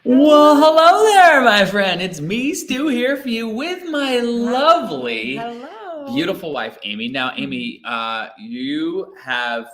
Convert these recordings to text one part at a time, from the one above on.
Well, hello there, my friend. It's me, Stu, here for you with my lovely, Hello. beautiful wife, Amy. Now, Amy, you have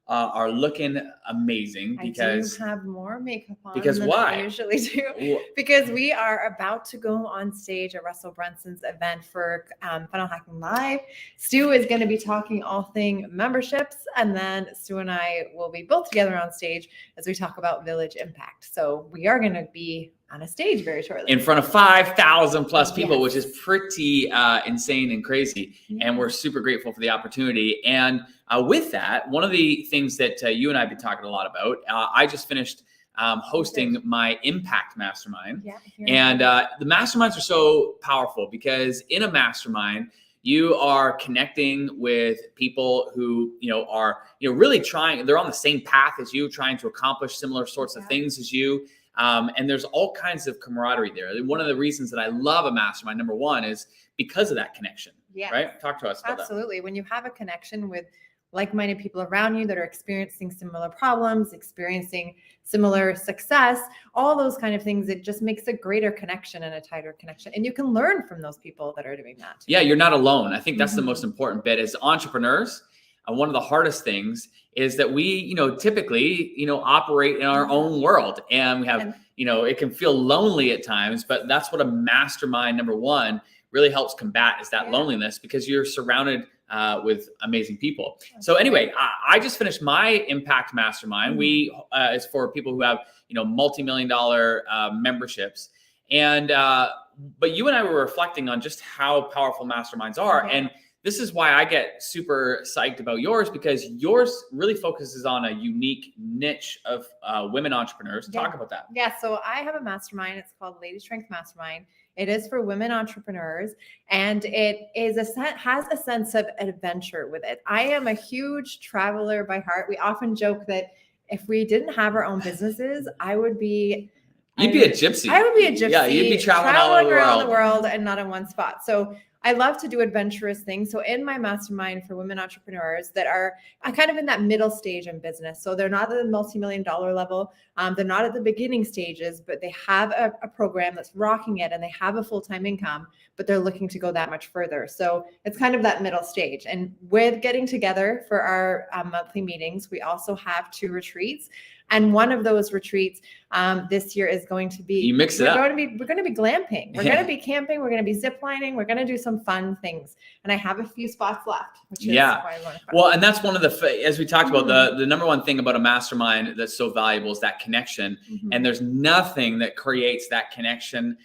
are looking amazing I do because have more makeup on because than I why? usually do because we are about to go on stage at Russell Brunson's event for Funnel Hacking Live. Stu is going to be talking all thing memberships, and then Stu and I will be both together on stage as we talk about Village Impact. So we are going to be on a stage very shortly in front of 5,000 plus people, Yes. which is pretty insane and crazy. And we're super grateful for the opportunity. And with that, one of the things that you and I have been talking a lot about, I just finished hosting my Impact Mastermind. Yeah, And the masterminds are so powerful because in a mastermind, you are connecting with people who are really trying. They're on the same path as you, trying to accomplish similar sorts of things as you. And there's all kinds of camaraderie there. One of the reasons that I love a mastermind, number one, is because of that connection. Yes. Right? Talk to us about Absolutely. When you have a connection with like-minded people around you that are experiencing similar problems, experiencing similar success, all those kind of things, it just makes a greater connection and a tighter connection. And you can learn from those people that are doing that too. Yeah, you're not alone. I think that's the most important bit. As entrepreneurs, one of the hardest things is that we, typically, operate in our own world, and we have, it can feel lonely at times, but that's what a mastermind, number one, really helps combat, is that loneliness, because you're surrounded with amazing people. So anyway, I just finished my Impact Mastermind. We is for people who have, multi-million-dollar memberships. And but you and I were reflecting on just how powerful masterminds are. And this is why I get super psyched about yours, because yours really focuses on a unique niche of women entrepreneurs. Talk about that. Yeah, so I have a mastermind. It's called Lady Strength Mastermind. It is for women entrepreneurs, and it is has a sense of adventure with it. I am a huge traveler by heart. We often joke that if we didn't have our own businesses, I would be You'd be a gypsy. I would be a gypsy. Yeah, you'd be traveling all around the world and not in one spot. So I love to do adventurous things. So in my mastermind for women entrepreneurs that are kind of in that middle stage in business. So they're not at the multi-million-dollar level. They're not at the beginning stages, but they have a program that's rocking it, and they have a full-time income, but they're looking to go that much further. So it's kind of that middle stage. And with getting together for our monthly meetings, we also have 2 retreats. And one of those retreats this year is going to be, you mix it up. We're going to be glamping. We're going to be camping. We're going to be ziplining. We're going to do some fun things. And I have a few spots left, which is why I want to. Well, and that's one of the, as we talked about, the number one thing about a mastermind that's so valuable is that connection. And there's nothing that creates that connection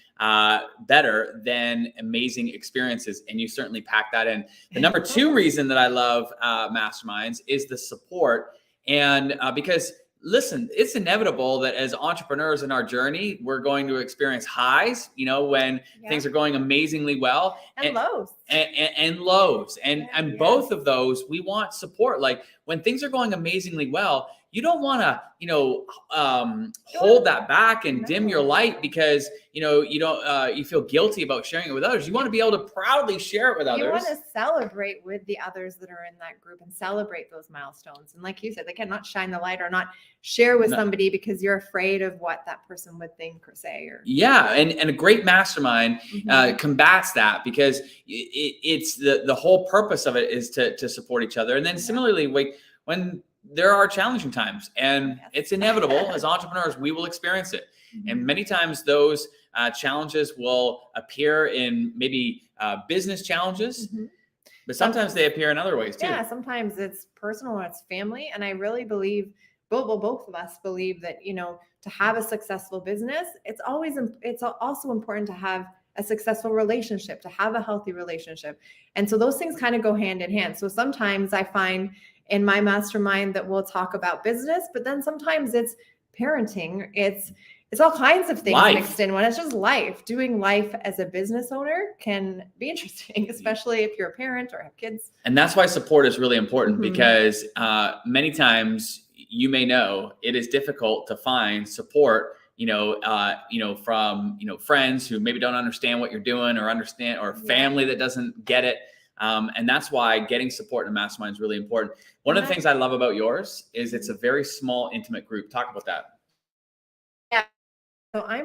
better than amazing experiences. And you certainly pack that in. The number 2 reason that I love masterminds is the support. And because listen, it's inevitable that as entrepreneurs in our journey, we're going to experience highs, when things are going amazingly well, and lows and lows. And both of those, we want support. Like when things are going amazingly well, you don't want to, hold that back and dim your light because, you feel guilty about sharing it with others. You want to be able to proudly share it with others. You want to celebrate with the others that are in that group and celebrate those milestones. And like you said, they cannot shine the light or not share with somebody because you're afraid of what that person would think or say. And a great mastermind combats that, because it's the whole purpose of it is to support each other. And then similarly, when there are challenging times, and it's inevitable as entrepreneurs, we will experience it. And many times those challenges will appear in maybe business challenges, but sometimes they appear in other ways too. Yeah, sometimes it's personal or it's family. And I really believe, both of us believe that, to have a successful business, it's also important to have a successful relationship, to have a healthy relationship. And so those things kind of go hand in hand. So sometimes I find in my mastermind that we'll talk about business, but then sometimes it's parenting. It's all kinds of things mixed in when it's just life. Doing life as a business owner can be interesting, especially if you're a parent or have kids. And that's why support is really important, because many times, you may know, it is difficult to find support, from, friends who maybe don't understand what you're doing or family that doesn't get it. And that's why getting support in a mastermind is really important. One of the things I love about yours is it's a very small, intimate group. Talk about that. So I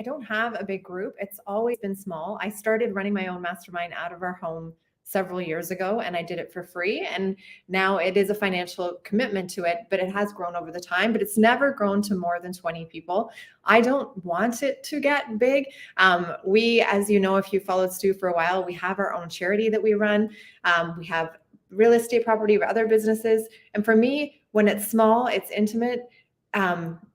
don't have a big group. It's always been small. I started running my own mastermind out of our home several years ago, and I did it for free. And now it is a financial commitment to it, but it has grown over the time, but it's never grown to more than 20 people. I don't want it to get big. We, as you know, if you followed Stu for a while, we have our own charity that we run. We have real estate property or other businesses. And for me, when it's small, it's intimate.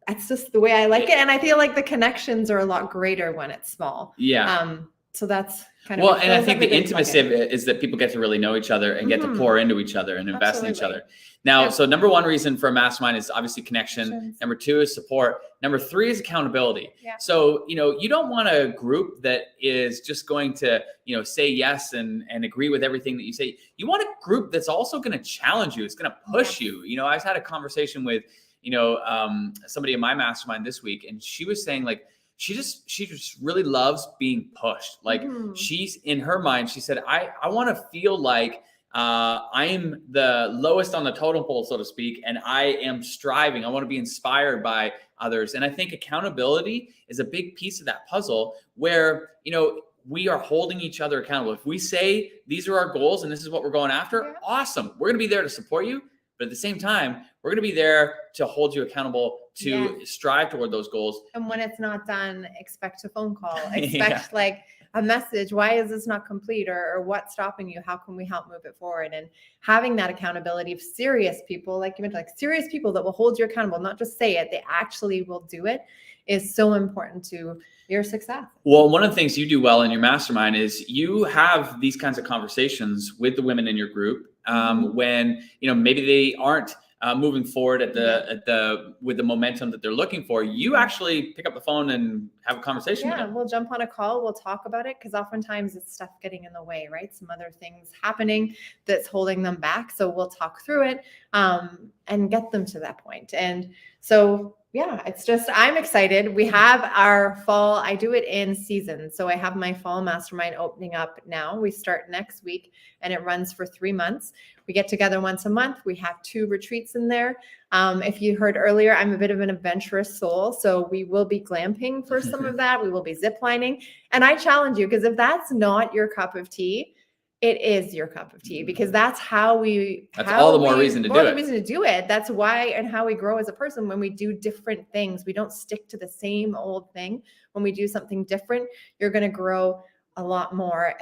It's just the way I like it. And I feel like the connections are a lot greater when it's small. Yeah. So that's kind of, well, and I think the intimacy of it is that people get to really know each other and get to pour into each other and invest in each other. Now, so number one reason for a mastermind is obviously connection. Number two is support. Number three is accountability. So, you don't want a group that is just going to, say yes and agree with everything that you say. You want a group that's also going to challenge you. It's going to push you. I just had a conversation with, somebody in my mastermind this week, and she was saying like, she just really loves being pushed. Like she's in her mind, she said, I want to feel like I'm the lowest on the totem pole, so to speak, and I am striving. I want to be inspired by others. And I think accountability is a big piece of that puzzle where, we are holding each other accountable. If we say these are our goals and this is what we're going after, awesome. We're going to be there to support you. But at the same time, we're going to be there to hold you accountable to strive toward those goals. And when it's not done, expect a phone call, expect like a message. Why is this not complete? Or what's stopping you? How can we help move it forward? And having that accountability of serious people, like you mentioned, like serious people that will hold you accountable, not just say it, they actually will do it, is so important to your success. Well, one of the things you do well in your mastermind is you have these kinds of conversations with the women in your group when, maybe they aren't moving forward with the momentum that they're looking for. You actually pick up the phone and have a conversation with them. We'll jump on a call. We'll talk about it because oftentimes it's stuff getting in the way, right? Some other things happening that's holding them back. So we'll talk through it and get them to that point. And so it's just, I'm excited. We have our fall, I do it in season. So I have my fall mastermind opening up now. We start next week and it runs for 3 months. We get together once a month. We have 2 retreats in there. If you heard earlier, I'm a bit of an adventurous soul. So we will be glamping for some of that. We will be ziplining. And I challenge you, because if that's not your cup of tea, it is your cup of tea, because that's all the more reason to do it. That's why and how we grow as a person. When we do different things, we don't stick to the same old thing. When we do something different, you're going to grow a lot more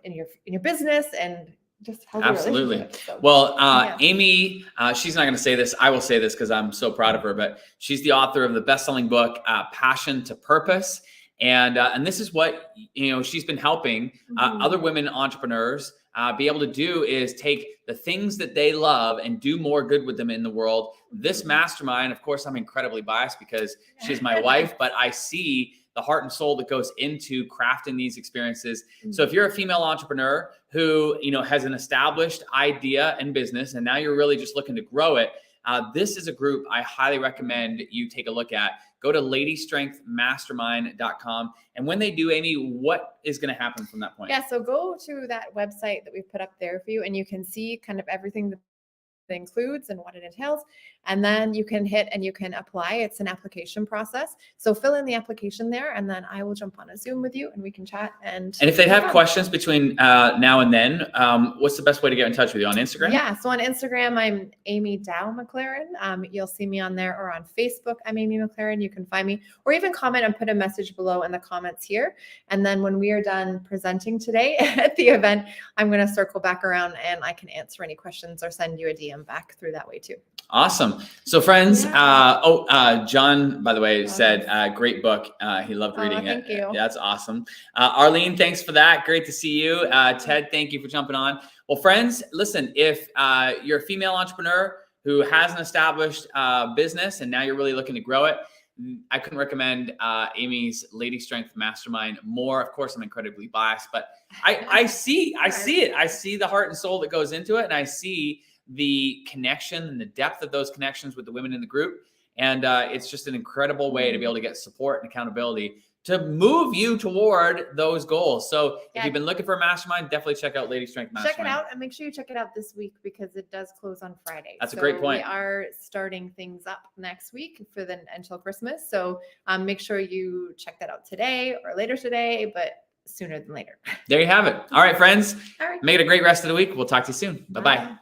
in your business and just absolutely. So, well, Amy, she's not going to say this. I will say this because I'm so proud of her, but she's the author of the best-selling book, Passion to Purpose. And this is what, she's been helping other women entrepreneurs be able to do, is take the things that they love and do more good with them in the world. This mastermind, of course, I'm incredibly biased because she's my wife, but I see the heart and soul that goes into crafting these experiences. So if you're a female entrepreneur who, has an established idea and business, and now you're really just looking to grow it, this is a group I highly recommend you take a look at. Go to ladystrengthmastermind.com. And when they do, Amy, what is going to happen from that point? So go to that website that we've put up there for you, and you can see kind of everything that includes and what it entails. And then you can hit and you can apply. It's an application process. So fill in the application there, and then I will jump on a Zoom with you and we can chat. And if they have questions between now and then, what's the best way to get in touch with you? On Instagram? So on Instagram, I'm Amy Dow McLaren. You'll see me on there, or on Facebook, I'm Amy McLaren. You can find me, or even comment and put a message below in the comments here. And then when we are done presenting today at the event, I'm going to circle back around and I can answer any questions or send you a DM back through that way too. Awesome. So friends, John, by the way, said, great book. He loved reading it. Thank you. That's awesome. Arlene, thanks for that. Great to see you. Ted, thank you for jumping on. Well, friends, listen, if you're a female entrepreneur who has an established business and now you're really looking to grow it, I couldn't recommend Amy's Lady Strength Mastermind more. Of course, I'm incredibly biased, but I see it. I see the heart and soul that goes into it, and I see the connection and the depth of those connections with the women in the group. And it's just an incredible way to be able to get support and accountability to move you toward those goals. So if you've been looking for a mastermind, definitely check out Lady Strength Mastermind. Check it out, and make sure you check it out this week because it does close on Friday. That's a great point. We are starting things up next week for until Christmas. So make sure you check that out today or later today, but sooner than later. There you have it. All right, friends. All right. Make it a great rest of the week. We'll talk to you soon. Bye-bye.